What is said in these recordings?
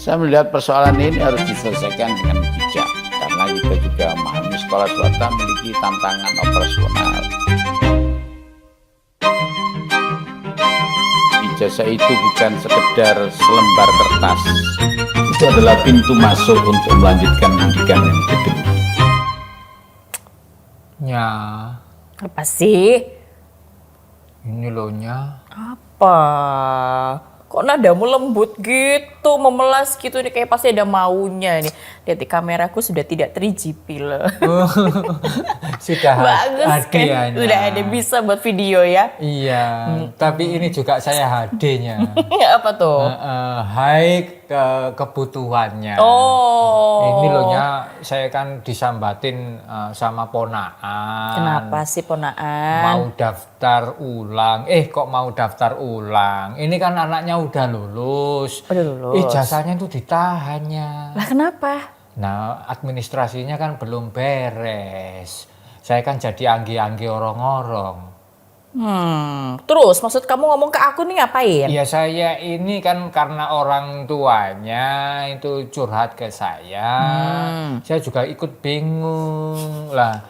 Saya melihat persoalan ini harus diselesaikan dengan bijak, karena kita juga memahami sekolah swasta memiliki tantangan operasional. Ijazah itu bukan sekedar selembar kertas, itu adalah pintu masuk untuk melanjutkan pendidikan yang kedua. Nya, Apa sih? ini loh Nya. Apa? Kok nadamu lembut gitu, memelas gitu nih, kayak pasti ada maunya nih. Lihat di kameraku sudah tidak 3GP loh. Sudah Bagus kan? HD-nya. Sudah ada bisa buat video ya. Iya, tapi ini juga saya HD-nya. Apa tuh? High kebutuhannya. Oh. Ini loh Nya, saya kan disambatin sama ponaan. Kenapa sih ponaan? Mau daftar ulang. Kok mau daftar ulang? Ini kan anaknya udah lulus. Udah lulus. Ijazahnya itu ditahannya. Lah kenapa? Nah, administrasinya kan belum beres. Saya kan jadi anggi-anggi orong-orong. Terus maksud kamu ngomong ke aku nih ngapain? Ya saya ini kan karena orang tuanya itu curhat ke saya. Saya juga ikut bingung lah.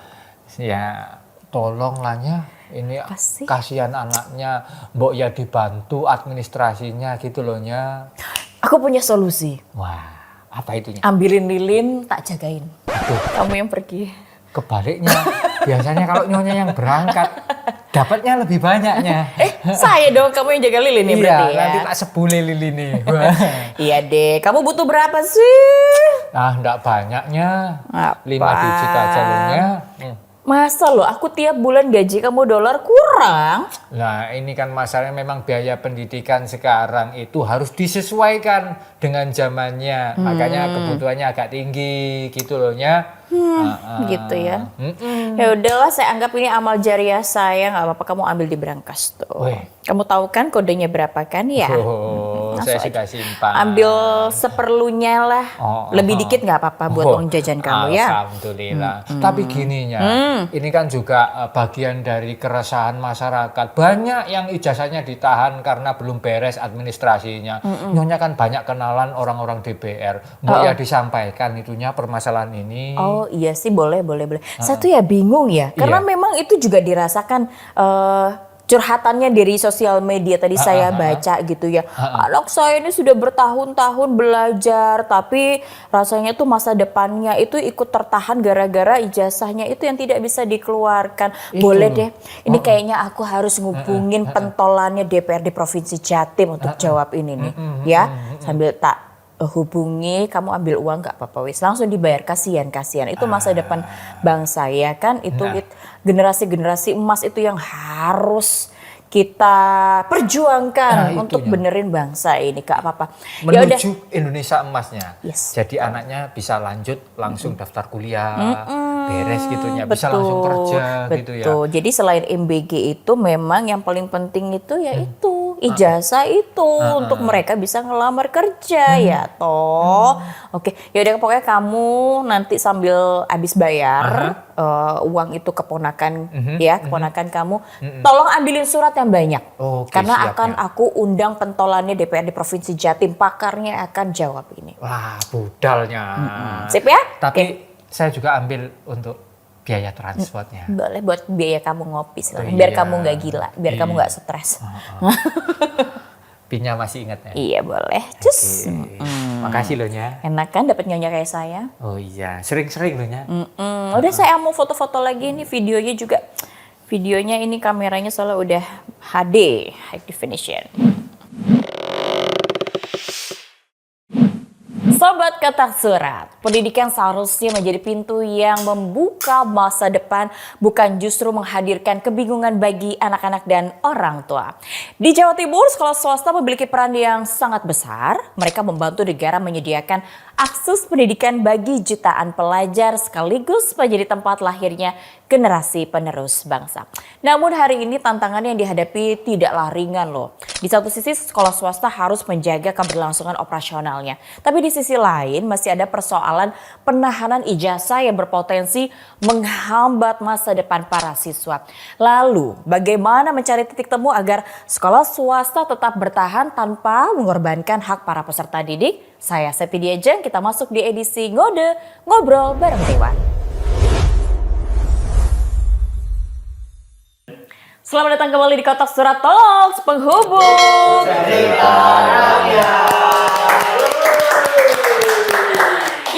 Ya tolong lah Nya. Ini Apa sih? kasihan anaknya. Mbok ya dibantu administrasinya gitu loh Nya. Aku punya solusi. Wah, apa itu Nya? Ambilin lilin, tak jagain. Aduh, Kamu yang pergi. kebaliknya. Biasanya kalau nyonya yang berangkat, dapatnya lebih banyaknya. Saya dong, kamu yang jaga lilin nih berarti ya. Nanti tak sebule lilin nih. Wah. Iya deh, kamu butuh berapa sih? Enggak banyaknya. Apa? 5 digit aja loh Nya. Masa loh, aku tiap bulan gaji kamu dolar kurang? Nah ini kan masalahnya memang biaya pendidikan sekarang itu harus disesuaikan dengan zamannya. Makanya kebutuhannya agak tinggi gitu loh Nya. Gitu ya. Ya udahlah, saya anggap ini amal jariah saya, nggak apa-apa kamu ambil di brankas tuh. Weh. Kamu tahu kan kodenya berapa kan ya? Oh, saya Langsung sudah aja. simpan. Ambil seperlunya lah. Lebih dikit nggak apa-apa buat uang jajan kamu ya. Alhamdulillah. Tapi gininya, ini kan juga bagian dari keresahan masyarakat. Banyak yang ijazahnya ditahan karena belum beres administrasinya. Nyonya kan banyak kenalan orang-orang DPR. Mau ya disampaikan itunya permasalahan ini. Oh iya sih, boleh. Saya tuh ya bingung ya, karena memang itu juga dirasakan curhatannya dari sosial media tadi saya baca gitu ya. Anak saya ini sudah bertahun-tahun belajar, tapi rasanya tuh masa depannya itu ikut tertahan gara-gara ijazahnya itu yang tidak bisa dikeluarkan. Boleh deh, ini kayaknya aku harus ngubungin pentolannya DPRD Provinsi Jatim untuk jawab ini nih, ya. Sambil tak hubungi, kamu ambil uang nggak apa-apa wis, langsung dibayar, kasihan itu masa depan bangsa ya kan, itu generasi emas itu yang harus kita perjuangkan untuk benerin bangsa ini, Kak. Apa-apa ya udah, Menuju Indonesia emasnya. Yes. Jadi anaknya bisa lanjut langsung daftar kuliah, beres gitunya, bisa langsung kerja gitu ya. Jadi selain MBG itu memang yang paling penting itu ya itu ijazah itu untuk mereka bisa ngelamar kerja ya toh. Oke, ya udah pokoknya kamu nanti sambil habis bayar uang itu keponakan ya, keponakan kamu, tolong ambilin surat yang banyak. Oke, karena siap, akan ya. aku undang pentolannya DPRD Provinsi Jatim, pakarnya akan jawab ini. Wah, budalnya. Sip ya? Tapi saya juga ambil untuk biaya transportnya. Boleh buat biaya kamu ngopi silahkan. Oh, Biar iya. kamu nggak gila, biar kamu nggak stres. Pinya masih ingat ya? Iya boleh, cus. Makasih loh Nya. Enak kan dapat nyonya kayak saya? Oh iya, sering-sering loh Nya. Udah saya mau foto-foto lagi nih, videonya juga. Videonya ini kameranya soalnya udah HD, high definition. Sobat Kotak Surat, pendidikan seharusnya menjadi pintu yang membuka masa depan, bukan justru menghadirkan kebingungan bagi anak-anak dan orang tua. Di Jawa Timur, sekolah swasta memiliki peran yang sangat besar. Mereka membantu negara menyediakan akses pendidikan bagi jutaan pelajar sekaligus menjadi tempat lahirnya generasi penerus bangsa. Namun hari ini tantangan yang dihadapi tidaklah ringan loh. Di satu sisi sekolah swasta harus menjaga keberlangsungan operasionalnya. Tapi di sisi lain lain masih ada persoalan penahanan ijazah yang berpotensi menghambat masa depan para siswa. Lalu, bagaimana mencari titik temu agar sekolah swasta tetap bertahan tanpa mengorbankan hak para peserta didik? Saya Septi Diajeng, kita masuk di edisi Ngode, Ngobrol Bareng Dewan. Selamat datang kembali di Kotak Suara Talks, penghubung cerita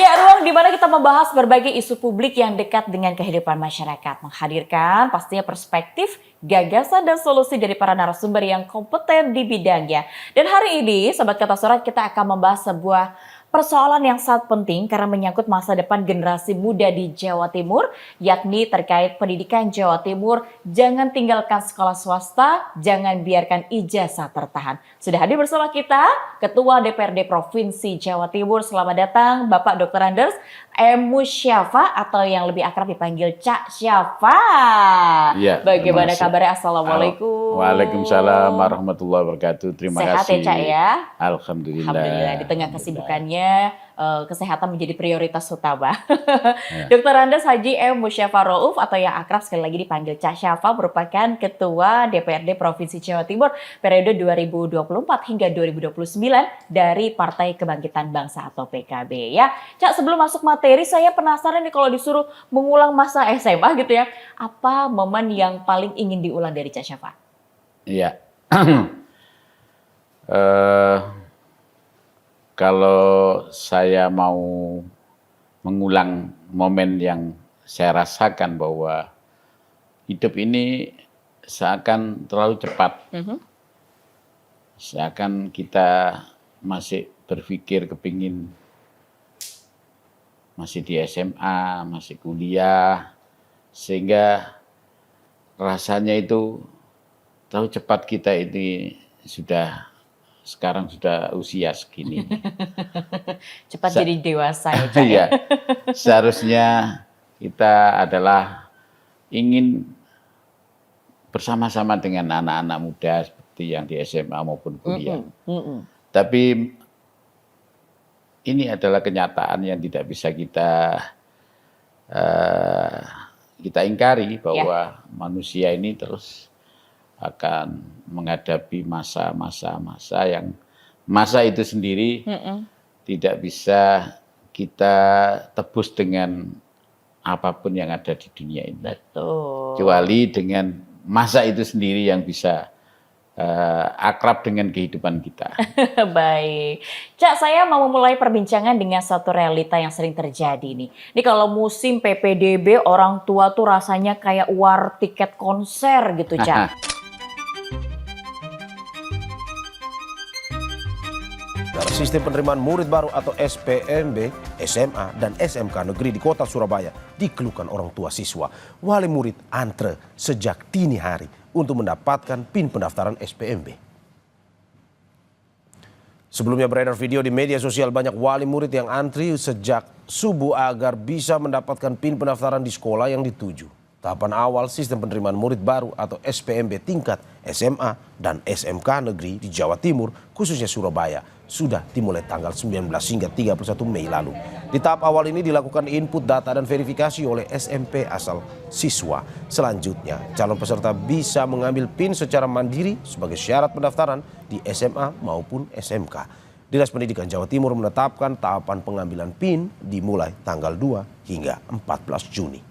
ya, ruang di mana kita membahas berbagai isu publik yang dekat dengan kehidupan masyarakat, menghadirkan pastinya perspektif, gagasan dan solusi dari para narasumber yang kompeten di bidangnya. Dan hari ini, Sobat Kata Suara, kita akan membahas sebuah persoalan yang sangat penting karena menyangkut masa depan generasi muda di Jawa Timur, yakni terkait pendidikan Jawa Timur. Jangan tinggalkan sekolah swasta, jangan biarkan ijazah tertahan. Sudah hadir bersama kita Ketua DPRD Provinsi Jawa Timur. Selamat datang Bapak Dr. Anders M. Musyafa atau yang lebih akrab dipanggil Cak Syafa. Ya, bagaimana kabarnya? Assalamualaikum. Waalaikumsalam warahmatullahi wabarakatuh. Terima Sehat kasih. Ya, Cak ya? Alhamdulillah. Alhamdulillah, di tengah kesibukannya kesehatan menjadi prioritas utama. Dr. Andes Haji M. Musyafa Rauf atau yang akrab sekali lagi dipanggil Cak Syafa merupakan Ketua DPRD Provinsi Jawa Timur periode 2024 hingga 2029 dari Partai Kebangkitan Bangsa atau PKB ya. Cak, sebelum masuk materi saya penasaran nih kalau disuruh mengulang masa SMA gitu ya. Apa momen yang paling ingin diulang dari Cak Syafa? Iya. Kalau saya mau mengulang momen yang saya rasakan bahwa hidup ini seakan terlalu cepat. Seakan kita masih berpikir kepingin masih di SMA, masih kuliah, sehingga rasanya itu terlalu cepat kita ini sekarang sudah usia segini. Cepat jadi dewasa ya, Cak. Iya. Seharusnya kita adalah ingin bersama-sama dengan anak-anak muda seperti yang di SMA maupun kuliah. Tapi ini adalah kenyataan yang tidak bisa kita ingkari bahwa manusia ini terus akan menghadapi masa yang masa itu sendiri tidak bisa kita tebus dengan apapun yang ada di dunia ini. Betul. Kecuali dengan masa itu sendiri yang bisa akrab dengan kehidupan kita. Baik. Cak, saya mau memulai perbincangan dengan satu realita yang sering terjadi nih. Ini kalau musim PPDB orang tua tuh rasanya kayak war tiket konser gitu, Cak. Sistem penerimaan murid baru atau SPMB, SMA, dan SMK negeri di kota Surabaya dikeluhkan orang tua siswa. Wali murid antre sejak dini hari untuk mendapatkan PIN pendaftaran SPMB. Sebelumnya beredar video di media sosial banyak wali murid yang antri sejak subuh agar bisa mendapatkan PIN pendaftaran di sekolah yang dituju. Tahapan awal sistem penerimaan murid baru atau SPMB tingkat SMA dan SMK negeri di Jawa Timur, khususnya Surabaya, sudah dimulai tanggal 19 hingga 31 Mei lalu. Di tahap awal ini dilakukan input data dan verifikasi oleh SMP asal siswa. Selanjutnya, calon peserta bisa mengambil PIN secara mandiri sebagai syarat pendaftaran di SMA maupun SMK. Dinas Pendidikan Jawa Timur menetapkan tahapan pengambilan PIN dimulai tanggal 2 hingga 14 Juni.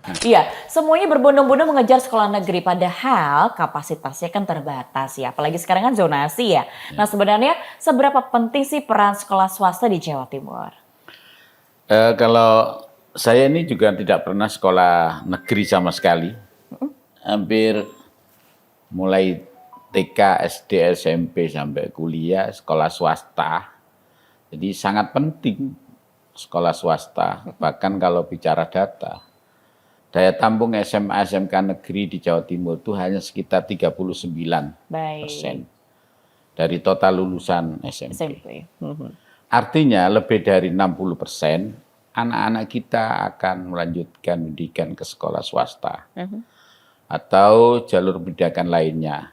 Iya, semuanya berbondong-bondong mengejar sekolah negeri, padahal kapasitasnya kan terbatas ya, apalagi sekarang kan zonasi ya. Nah, sebenarnya seberapa penting sih peran sekolah swasta di Jawa Timur? Kalau saya ini juga tidak pernah sekolah negeri sama sekali. Hampir mulai TK, SD, SMP sampai kuliah sekolah swasta. Jadi sangat penting sekolah swasta, bahkan kalau bicara data. Daya tampung SMA SMK negeri di Jawa Timur itu hanya sekitar 39% dari total lulusan SMP. Artinya lebih dari 60% anak-anak kita akan melanjutkan pendidikan ke sekolah swasta. atau jalur pendidikan lainnya.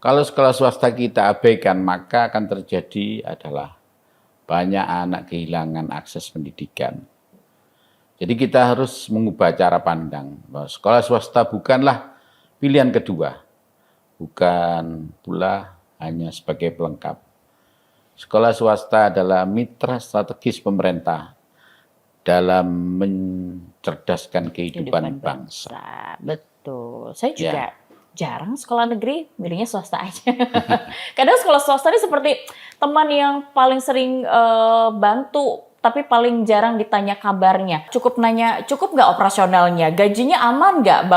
Kalau sekolah swasta kita abaikan, maka akan terjadi adalah banyak anak kehilangan akses pendidikan. Jadi kita harus mengubah cara pandang bahwa sekolah swasta bukanlah pilihan kedua, bukan pula hanya sebagai pelengkap. Sekolah swasta adalah mitra strategis pemerintah dalam mencerdaskan kehidupan bangsa. Betul. Saya juga jarang sekolah negeri, milihnya swasta aja. Kadang sekolah swasta ini seperti teman yang paling sering bantu, tapi paling jarang ditanya kabarnya. Cukup nanya, cukup nggak operasionalnya, gajinya aman nggak,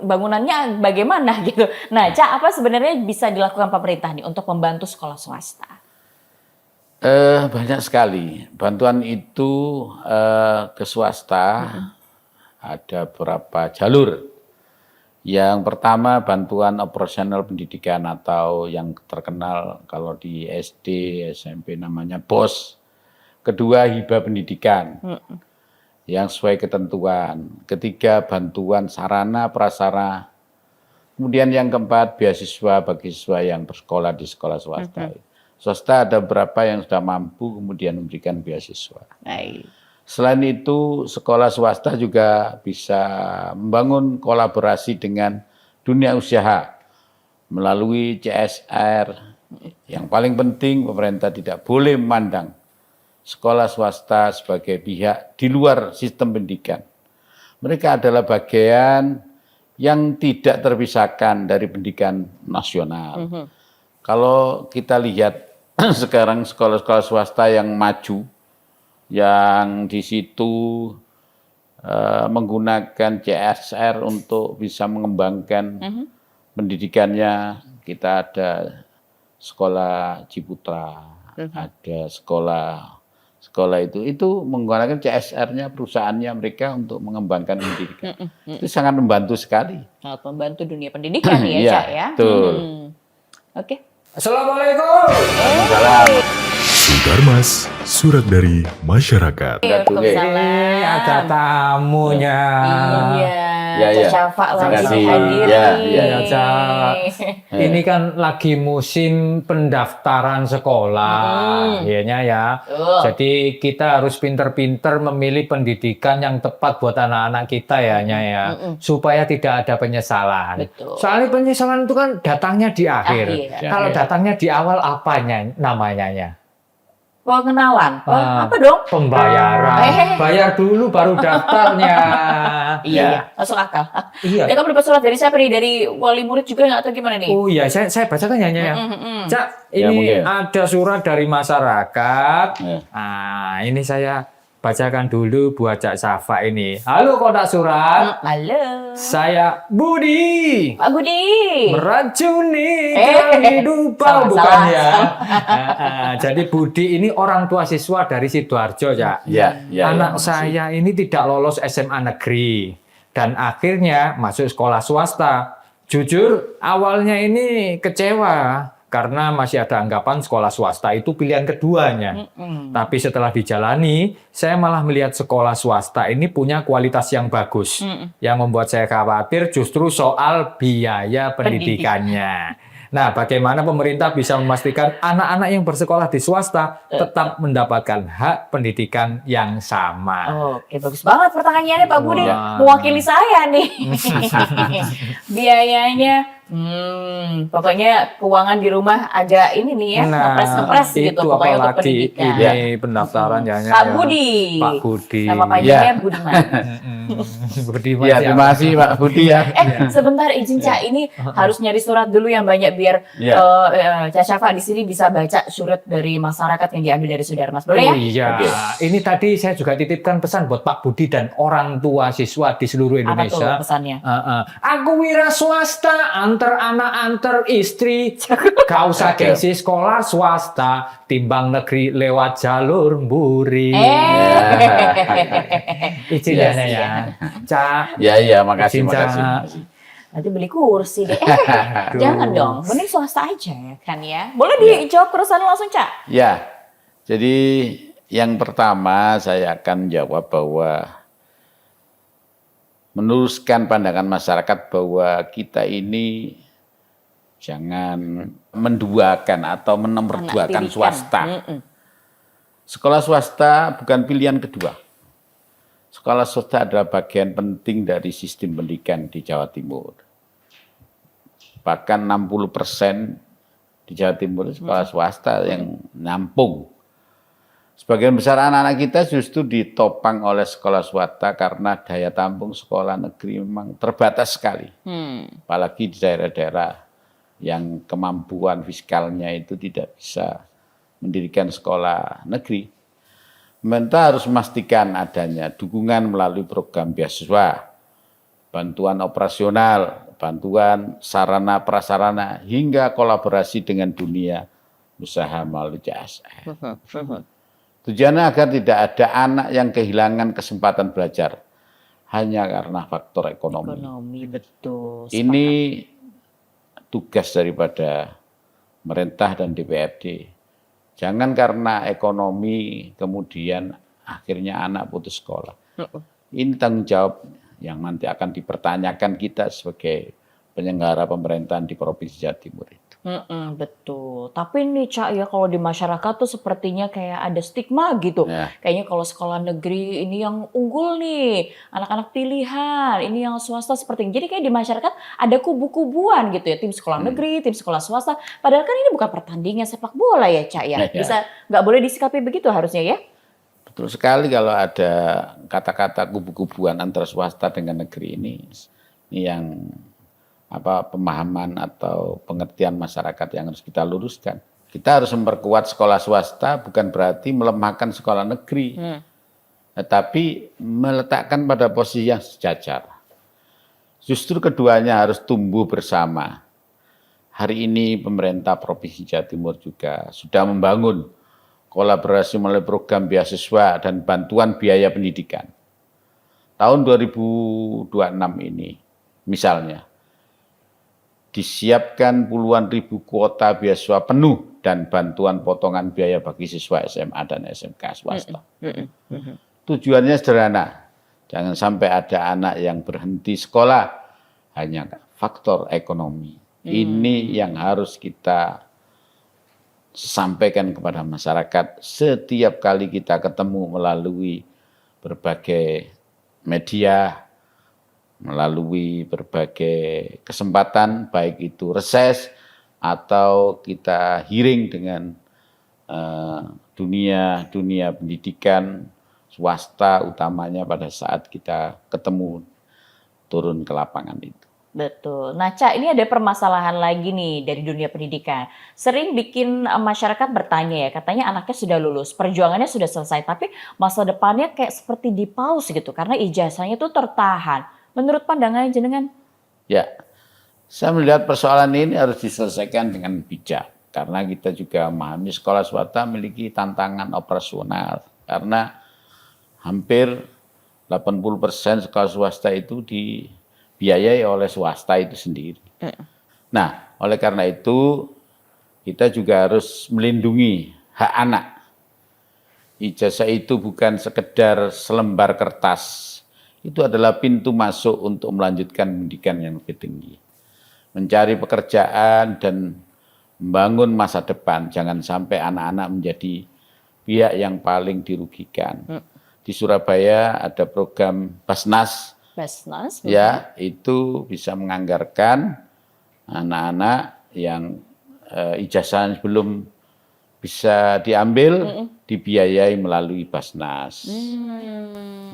bangunannya bagaimana gitu. Nah, Ca, apa sebenarnya bisa dilakukan pemerintah nih untuk membantu sekolah swasta? Banyak sekali. Bantuan itu ke swasta ada beberapa jalur. Yang pertama bantuan operasional pendidikan atau yang terkenal kalau di SD, SMP namanya BOS. Kedua hibah pendidikan yang sesuai ketentuan. Ketiga bantuan sarana prasarana. Kemudian yang keempat beasiswa bagi siswa yang bersekolah di sekolah swasta. Swasta ada beberapa yang sudah mampu kemudian memberikan beasiswa. Baik. Selain itu, sekolah swasta juga bisa membangun kolaborasi dengan dunia usaha melalui CSR. Yang paling penting, pemerintah tidak boleh memandang sekolah swasta sebagai pihak di luar sistem pendidikan. Mereka adalah bagian yang tidak terpisahkan dari pendidikan nasional. Kalau kita lihat sekarang sekolah-sekolah swasta yang maju, yang di situ menggunakan CSR untuk bisa mengembangkan pendidikannya. Kita ada sekolah Ciputra, ada sekolah itu menggunakan CSR-nya perusahaannya mereka untuk mengembangkan pendidikan. Itu sangat membantu sekali. Sangat membantu dunia pendidikan ya, Iya, Ca ya. betul. Oke. Assalamualaikum. Salam. Sudarmas, surat dari masyarakat. Waalaikumsalam. Ada tamunya. Iya, Ya, Syafa terima langsung kasih. hadir Ya, nih. ya, Ca. Ini kan lagi musim pendaftaran sekolah, ya. Jadi kita harus pinter-pinter memilih pendidikan yang tepat buat anak-anak kita ya, supaya tidak ada penyesalan. Betul. Soalnya penyesalan itu kan datangnya di akhir. Kalau Akhir. datangnya di awal apanya namanya? Pengenalan. Apa dong? Pembayaran. Bayar dulu baru daftarnya. Iya, masuk akal. Iya. Ya, kamu dapat surat dari siapa nih? Dari wali murid juga nggak atau gimana nih? Oh iya, saya bacakan ya. Cak, Ya, ini mungkin. ada surat dari masyarakat. Ya. Nah, ini saya bacakan dulu buat Cak Safa ini. Halo kotak surat, Halo. saya Budi. Pak Budi. Meracuni Eh, kehidupan salah, bukan salah, ya? Jadi Budi ini orang tua siswa dari Sidoarjo, Cak. Ya, Anak makasih. saya ini tidak lolos SMA negeri dan akhirnya masuk sekolah swasta. Jujur awalnya ini kecewa karena masih ada anggapan sekolah swasta itu pilihan keduanya. Tapi setelah dijalani, saya malah melihat sekolah swasta ini punya kualitas yang bagus. Yang membuat saya khawatir justru soal biaya pendidikannya. Nah, bagaimana pemerintah bisa memastikan anak-anak yang bersekolah di swasta tetap mendapatkan hak pendidikan yang sama? Oke, bagus banget pertanyaannya Pak Budi. Wah. Mewakili saya nih. Biayanya, pokoknya keuangan di rumah agak ini nih ya, ngepres-ngepres gitu itu pokoknya untuk apalagi pendidikan. ini pendaftaran ya. Pak Budi. Pak Budi. Nama panjangnya Ya. Budiman. Budi Ya, terima kasih Pak Budi ya. Sebentar izin Ca, ini harus nyari surat dulu yang banyak biar Ya. Ca Syafa di sini bisa baca surat dari masyarakat yang diambil dari Sudarmas. Boleh ya? Oh iya, Oke. ini tadi saya juga titipkan pesan buat Pak Budi dan orang tua siswa di seluruh Apa tuh Indonesia. pesannya? Aku wira swasta, antar anak antar istri, gak usah gengsi sekolah swasta, timbang negeri lewat jalur mburi. Izin Yes. ya, Cak. Ya, makasih, Izin, Cak. makasih. Nanti beli kursi deh. Jangan dong, mending swasta aja ya kan ya. Boleh dijawab keresahan langsung, Ca? Ya, jadi yang pertama saya akan jawab bahwa meluruskan pandangan masyarakat bahwa kita ini jangan menduakan atau menomorduakan Anak tirikan. swasta. Sekolah swasta bukan pilihan kedua. Sekolah swasta adalah bagian penting dari sistem pendidikan di Jawa Timur. Bahkan 60% di Jawa Timur sekolah swasta yang nampung. Sebagian besar anak-anak kita justru ditopang oleh sekolah swasta karena daya tampung sekolah negeri memang terbatas sekali. Apalagi di daerah-daerah yang kemampuan fiskalnya itu tidak bisa mendirikan sekolah negeri. Pemerintah harus memastikan adanya dukungan melalui program beasiswa, bantuan operasional, bantuan sarana prasarana, hingga kolaborasi dengan dunia usaha melalui CSR. Tujuannya agar tidak ada anak yang kehilangan kesempatan belajar hanya karena faktor ekonomi. Ekonomi, betul. Ini tugas daripada pemerintah dan DPRD. Jangan karena ekonomi kemudian akhirnya anak putus sekolah. Ini tanggung jawab yang nanti akan dipertanyakan kita sebagai penyelenggara pemerintahan di Provinsi Jawa Timur itu. Betul. Tapi nih Cak ya, kalau di masyarakat tuh sepertinya kayak ada stigma gitu. Ya. Kayaknya kalau sekolah negeri ini yang unggul nih, anak-anak pilihan, ini yang swasta seperti ini. Jadi kayak di masyarakat ada kubu-kubuan gitu ya, tim sekolah negeri, tim sekolah swasta. Padahal kan ini bukan pertandingan sepak bola ya Cak ya. Ya. Bisa nggak boleh disikapi begitu harusnya ya. Betul sekali kalau ada kata-kata kubu-kubuan antara swasta dengan negeri ini yang pemahaman atau pengertian masyarakat yang harus kita luruskan. Kita harus memperkuat sekolah swasta bukan berarti melemahkan sekolah negeri, tetapi meletakkan pada posisi yang sejajar. Justru keduanya harus tumbuh bersama. Hari ini pemerintah Provinsi Jawa Timur juga sudah membangun kolaborasi melalui program beasiswa dan bantuan biaya pendidikan. Tahun 2026 ini misalnya, disiapkan puluhan ribu kuota beasiswa penuh dan bantuan potongan biaya bagi siswa SMA dan SMK swasta. Tujuannya sederhana, jangan sampai ada anak yang berhenti sekolah hanya faktor ekonomi. Ini yang harus kita sampaikan kepada masyarakat setiap kali kita ketemu melalui berbagai media, melalui berbagai kesempatan, baik itu reses atau kita hearing dengan dunia pendidikan swasta, utamanya pada saat kita ketemu turun ke lapangan itu. Betul. Nah, Cak, ini ada permasalahan lagi nih dari dunia pendidikan. Sering bikin masyarakat bertanya ya, katanya anaknya sudah lulus, perjuangannya sudah selesai, tapi masa depannya kayak seperti dipaus gitu, karena ijazahnya tuh tertahan. Menurut pandangan jenengan? Ya, saya melihat persoalan ini harus diselesaikan dengan bijak. Karena kita juga memahami sekolah swasta memiliki tantangan operasional. Karena hampir 80% sekolah swasta itu dibiayai oleh swasta itu sendiri. Nah, oleh karena itu kita juga harus melindungi hak anak. Ijazah itu bukan sekedar selembar kertas. Itu adalah pintu masuk untuk melanjutkan pendidikan yang lebih tinggi. Mencari pekerjaan dan membangun masa depan. Jangan sampai anak-anak menjadi pihak yang paling dirugikan. Di Surabaya ada program Basnas. Basnas. Ya, itu bisa menganggarkan anak-anak yang ijazah belum bisa diambil, dibiayai melalui Basnas.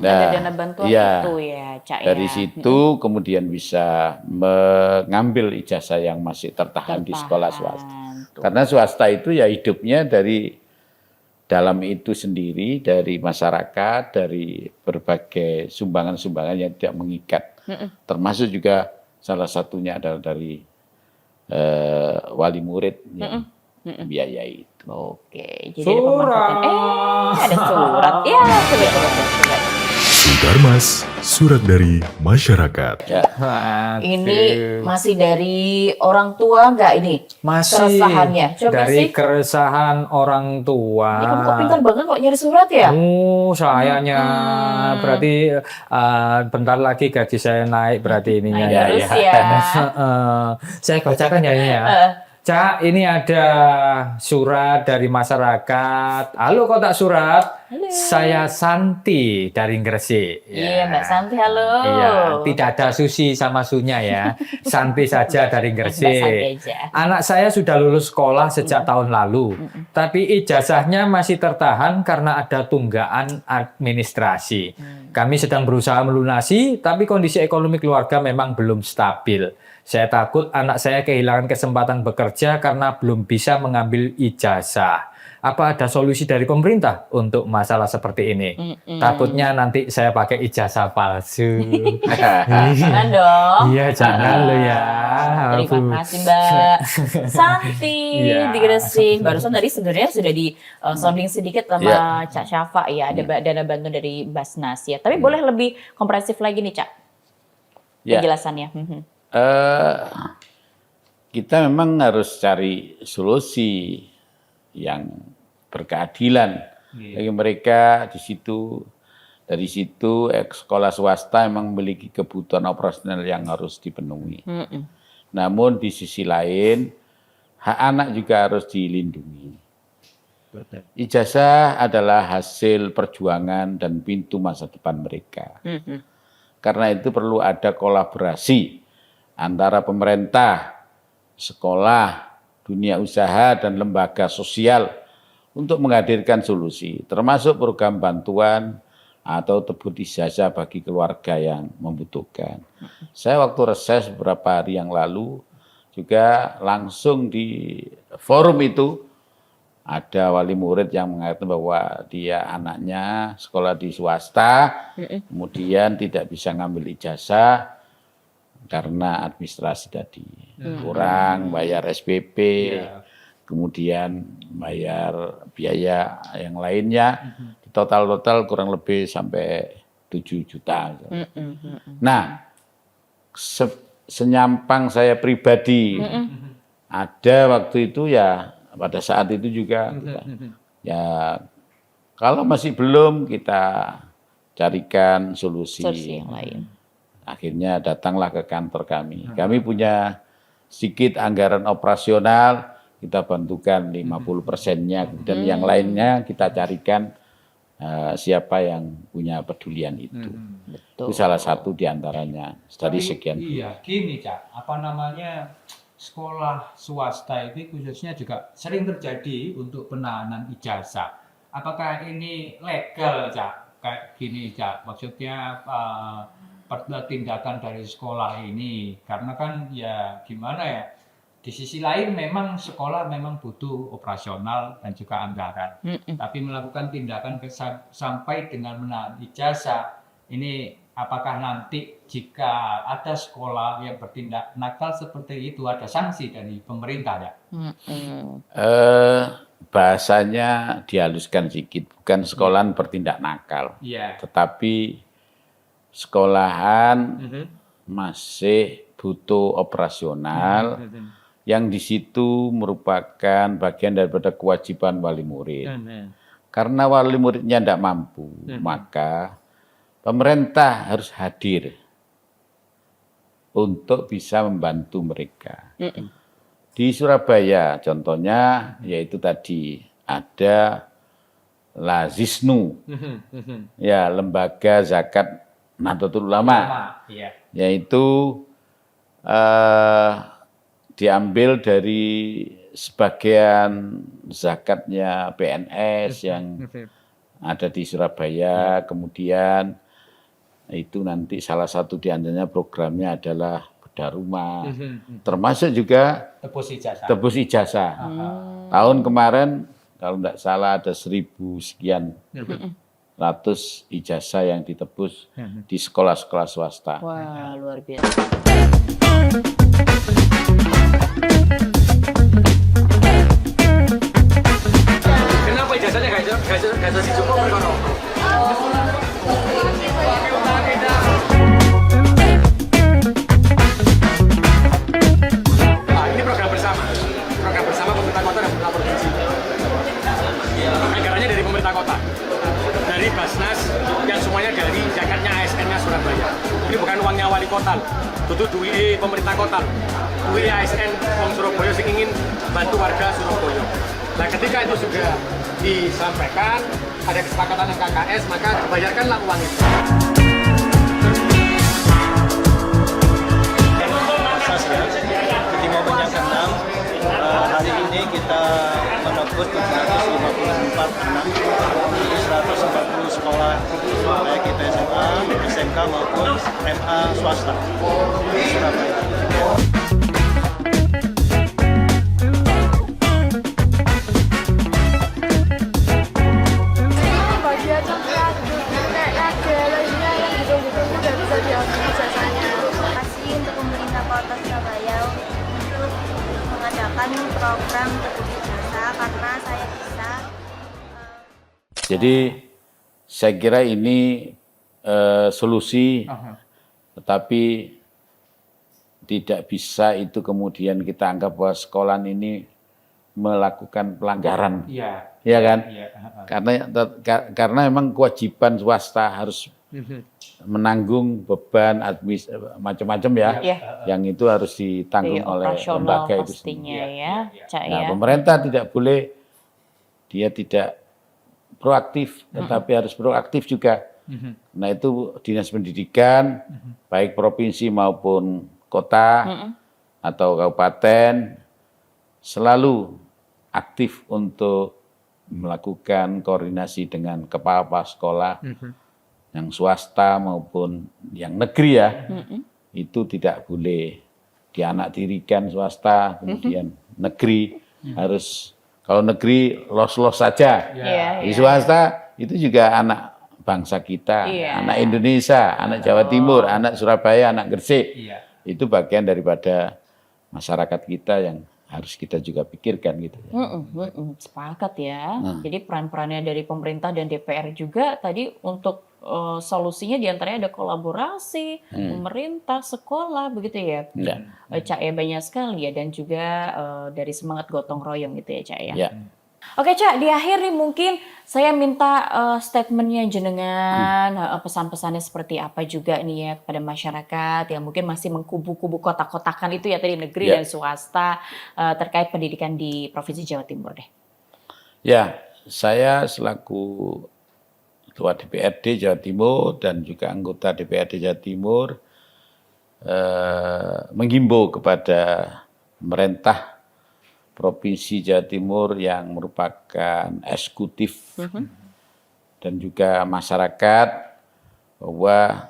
Ada dana bantuan itu ya, Cak ya. Dari situ kemudian bisa mengambil ijazah yang masih tertahan di sekolah swasta. Karena swasta itu ya hidupnya dari dalam itu sendiri, dari masyarakat, dari berbagai sumbangan-sumbangan yang tidak mengikat. Termasuk juga salah satunya adalah dari wali murid yang biayai itu. Oke, jadi ada pemanfaatan. Ada surat. Ya, coba. Sudarmas, surat dari masyarakat. Ya, Ini masih dari orang tua nggak ini? Masih Keresahannya. Coba dari sih. keresahan orang tua. Ini kamu kok pintar banget kok nyari surat ya? Oh, sayanya berarti bentar lagi gaji saya naik berarti ininya ya. Terus ya. Saya bacakan ya ini ya. Cak, ini ada surat dari masyarakat. Halo kotak surat. Halo. Saya Santi dari Gresik. Iya, Mbak Santi, halo. Iya, tidak ada Susi sama Sunya ya. Santi saja dari Mbak Santi Gresik. aja. Anak saya sudah lulus sekolah sejak tahun lalu, tapi ijazahnya masih tertahan karena ada tunggakan administrasi. Kami sedang berusaha melunasi, tapi kondisi ekonomi keluarga memang belum stabil. Saya takut anak saya kehilangan kesempatan bekerja karena belum bisa mengambil ijazah. Apa ada solusi dari pemerintah untuk masalah seperti ini? Takutnya nanti saya pakai ijazah palsu. Jangan dong. Iya, jangan lo ya. Terima kasih Mbak Santi Iya. di Gresik. Barusan tadi sebenarnya sudah di sounding sedikit sama Cak Syafa ya. Ada dana bantuan dari Basnas ya. Tapi boleh lebih komprehensif lagi nih Cak ya. penjelasannya. Kita memang harus cari solusi yang berkeadilan bagi mereka di situ. Dari situ sekolah swasta memang memiliki kebutuhan operasional yang harus dipenuhi. Namun di sisi lain hak anak juga harus dilindungi. Ijazah adalah hasil perjuangan dan pintu masa depan mereka. Karena itu perlu ada kolaborasi antara pemerintah, sekolah, dunia usaha, dan lembaga sosial untuk menghadirkan solusi, termasuk program bantuan atau tebus ijazah bagi keluarga yang membutuhkan. Saya waktu reses beberapa hari yang lalu juga langsung di forum itu ada wali murid yang mengatakan bahwa dia anaknya sekolah di swasta, kemudian tidak bisa ngambil ijazah karena administrasi tadi kurang, bayar SPP, kemudian bayar biaya yang lainnya, total kurang lebih sampai 7 juta. Nah, senyampang saya pribadi ada waktu itu ya, pada saat itu juga ya kalau masih belum kita carikan solusi yang lain. Akhirnya datanglah ke kantor kami. Kami punya sedikit anggaran operasional, kita bantukan 50%-nya, dan yang lainnya kita carikan siapa yang punya pedulian itu. Itu salah satu di antaranya. Dari sekian. Iya, gini Cak, apa namanya, sekolah swasta itu khususnya juga sering terjadi untuk penahanan ijazah. Apakah ini legal Cak? Kayak gini Cak, maksudnya tindakan dari sekolah ini, karena kan ya gimana ya, di sisi lain memang sekolah memang butuh operasional dan juga anggaran, tapi melakukan tindakan sampai dengan menahan ijazah ini, apakah nanti jika ada sekolah yang bertindak nakal seperti itu ada sanksi dari pemerintah ya? Bahasanya dihaluskan sedikit, bukan sekolahan bertindak nakal, tetapi sekolahan masih butuh operasional yang di situ merupakan bagian daripada kewajiban wali murid. Karena wali muridnya tidak mampu, maka pemerintah harus hadir untuk bisa membantu mereka. Di Surabaya contohnya yaitu tadi ada Lazisnu, ya lembaga zakat Nahdlatul Ulama, yaitu diambil dari sebagian zakatnya PNS yang ada di Surabaya, kemudian itu nanti salah satu di antaranya programnya adalah bedah rumah, termasuk juga tebus ijazah. Tahun kemarin kalau tidak salah ada 1.000 sekian ratus ijazah yang ditebus di sekolah-sekolah swasta. Wah, luar biasa. Kenapa ijazahnya nggak bisa dijemput? uangnya wali kota, itu duit pemerintah kota, duit ASN Wong Surabaya yang ingin bantu warga Surabaya. Nah ketika itu sudah disampaikan, ada kesepakatan dengan KKS, maka dibayarkanlah uang itu. Di momen yang ke-6, hari ini kita menebus 754 anak di 140 sekolah, baik itu SMA, SMK maupun MA swasta di Surabaya. Bagi aja ada lainnya yang gitu-gitu udah bisa diambil ijazahnya. Terima kasih untuk pemerintah Kota Surabaya untuk mengadakan program teguh ijazah karena saya bisa. Jadi saya kira ini solusi, tetapi tidak bisa itu kemudian kita anggap bahwa sekolah ini melakukan pelanggaran. Iya. Ya kan? Iya. Karena memang kewajiban swasta harus menanggung beban macam-macam ya, yang itu harus ditanggung oleh lembaga itu pastinya sendiri. ya, Cak Nah, ya. pemerintah tidak boleh, dia tidak proaktif, tetapi harus proaktif juga. Nah itu dinas pendidikan, baik provinsi maupun kota atau kabupaten, selalu aktif untuk melakukan koordinasi dengan kepala sekolah, yang swasta maupun yang negeri ya, itu tidak boleh dianaktirikan swasta, kemudian negeri harus, kalau negeri los-los saja, di swasta itu juga anak bangsa kita, anak Indonesia, anak Jawa Timur, anak Surabaya, anak Gresik, itu bagian daripada masyarakat kita yang harus kita juga pikirkan gitu. Sepakat ya. Jadi peran-perannya dari pemerintah dan DPR juga tadi untuk solusinya diantaranya ada kolaborasi pemerintah, sekolah begitu ya. Cak ya, banyak sekali ya, dan juga dari semangat gotong royong gitu ya Cak ya. Oke Cak, di akhir nih mungkin saya minta statementnya jenengan, pesan-pesannya seperti apa juga nih ya kepada masyarakat yang mungkin masih mengkubu-kubu kotak-kotakan itu ya tadi negeri dan swasta terkait pendidikan di Provinsi Jawa Timur deh. Ya, saya selaku Ketua DPRD Jawa Timur dan juga anggota DPRD Jawa Timur menghimbau kepada pemerintah Provinsi Jawa Timur yang merupakan eksekutif dan juga masyarakat bahwa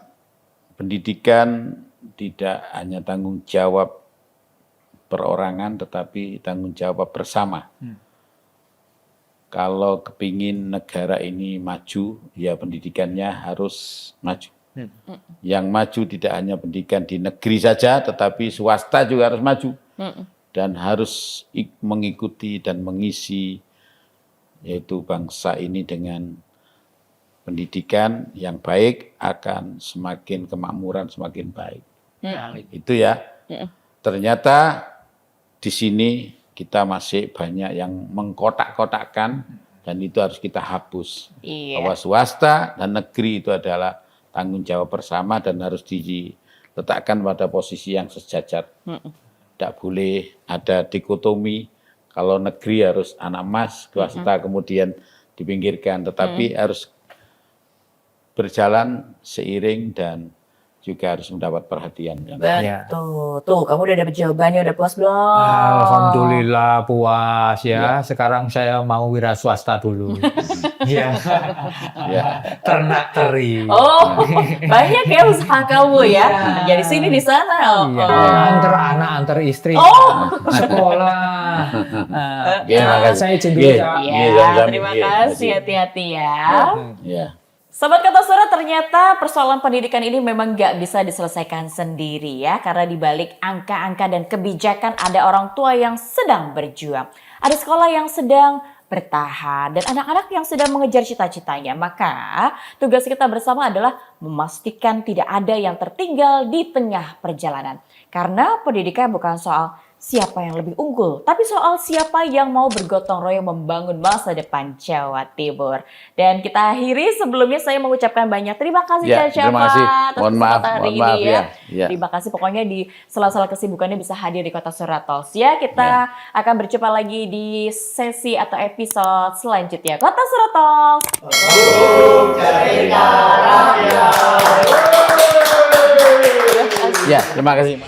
pendidikan tidak hanya tanggung jawab perorangan tetapi tanggung jawab bersama. Kalau kepingin negara ini maju, ya pendidikannya harus maju. Yang maju tidak hanya pendidikan di negeri saja, tetapi swasta juga harus maju. Dan harus mengikuti dan mengisi yaitu bangsa ini dengan pendidikan yang baik, akan semakin kemakmuran semakin baik. Itu ya. Ternyata di sini kita masih banyak yang mengkotak-kotakkan dan itu harus kita hapus. Bahwa swasta dan negeri itu adalah tanggung jawab bersama dan harus diletakkan pada posisi yang sejajar. Tidak boleh ada dikotomi, kalau negeri harus anak emas, swasta kemudian dipinggirkan, tetapi harus berjalan seiring dan juga harus mendapat perhatian. Betul. Tuh, kamu udah dapet jawabannya, udah puas belum? Alhamdulillah puas ya. Sekarang saya mau wira swasta dulu. Ya. Ternak teri. Oh, banyak ya usaha kamu ya. Jadi sini di sana. Antar anak, antar istri. Sekolah. Saya izin dulu ya. Terima kasih, hati-hati ya. Ya. Sobat Kata Suara, ternyata persoalan pendidikan ini memang nggak bisa diselesaikan sendiri ya. Karena di balik angka-angka dan kebijakan ada orang tua yang sedang berjuang. Ada sekolah yang sedang bertahan dan anak-anak yang sedang mengejar cita-citanya. Maka tugas kita bersama adalah memastikan tidak ada yang tertinggal di tengah perjalanan. Karena pendidikan bukan soal siapa yang lebih unggul, tapi soal siapa yang mau bergotong royong membangun masa depan Jawa Timur. Dan kita akhiri, sebelumnya saya mengucapkan banyak terima kasih Ya, Caca terima kasih. atas Mohon maaf, kesempatan hari mohon maaf ini ya. ya. Terima kasih, pokoknya di sela-sela kesibukannya bisa hadir di Kota Surat Talks ya. Kita akan berjumpa lagi di sesi atau episode selanjutnya. Kota Surat Talks. Ya, terima kasih.